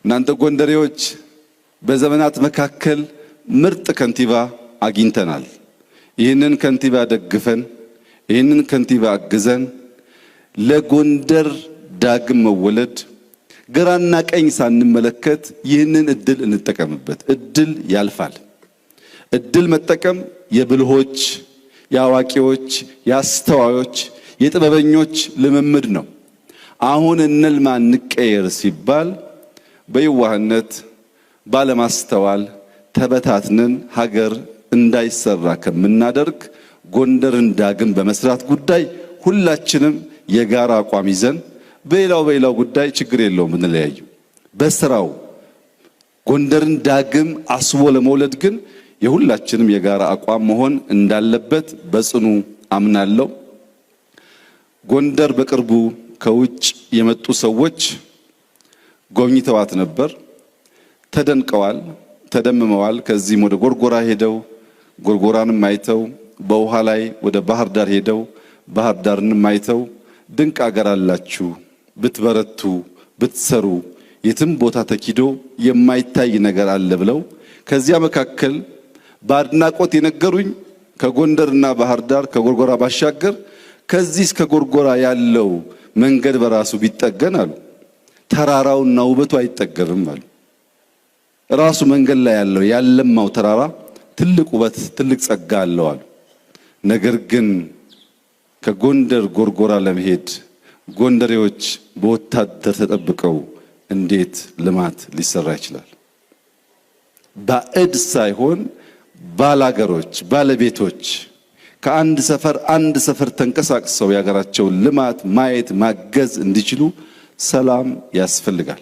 እናንተ ጎንደሬዎች በዘመናት መካከል ምርጥ ከንቲባ አግኝተናል። ይህንን ከንቲባ ደግፈን ይህንን ከንቲባ አግዘን ለጎንደር ዳግም መወለድ ግራና ቀኝ ሳንመለከት ይህንን እድል እንጠቀምበት። እድል ያልፋል። እድል መጠቀም የብልሆች፣ የአዋቂዎች፣ የአስተዋዮች፣ የጥበበኞች ልምምድ ነው። አሁን እንልማ እንቀየር ሲባል በየዋህነት ባለማስተዋል ተበታትነን ሀገር እንዳይሰራ ከምናደርግ ጎንደርን ዳግም በመስራት ጉዳይ ሁላችንም የጋራ አቋም ይዘን በሌላው ጉዳይ ችግር የለውም እንለያዩ። በስራው ጎንደርን ዳግም አስቦ ለመውለድ ግን የሁላችንም የጋራ አቋም መሆን እንዳለበት በጽኑ አምናለሁ። ጎንደር በቅርቡ ከውጭ የመጡ ሰዎች ጎብኝተዋት ነበር። ተደንቀዋል፣ ተደምመዋል። ከዚህም ወደ ጎርጎራ ሄደው ጎርጎራንም አይተው በውሃ ላይ ወደ ባህር ዳር ሄደው ባህር ዳርንም አይተው ድንቅ አገር አላችሁ፣ ብትበረቱ ብትሰሩ የትም ቦታ ተኪዶ የማይታይ ነገር አለ ብለው ከዚያ መካከል በአድናቆት የነገሩኝ ከጎንደርና ባህር ዳር ከጎርጎራ ባሻገር ከዚህ እስከ ጎርጎራ ያለው መንገድ በራሱ ቢጠገን አሉ ተራራውና ውበቱ አይጠገብም አሉ። ራሱ መንገድ ላይ ያለው ያለማው ተራራ ትልቅ ውበት ትልቅ ጸጋ አለው አሉ። ነገር ግን ከጎንደር ጎርጎራ ለመሄድ ጎንደሬዎች በወታደር ተጠብቀው እንዴት ልማት ሊሰራ ይችላል? ባዕድ ሳይሆን ባላገሮች ባለቤቶች ከአንድ ሰፈር ተንቀሳቅሰው ያገራቸውን ልማት ማየት ማገዝ እንዲችሉ ሰላም ያስፈልጋል።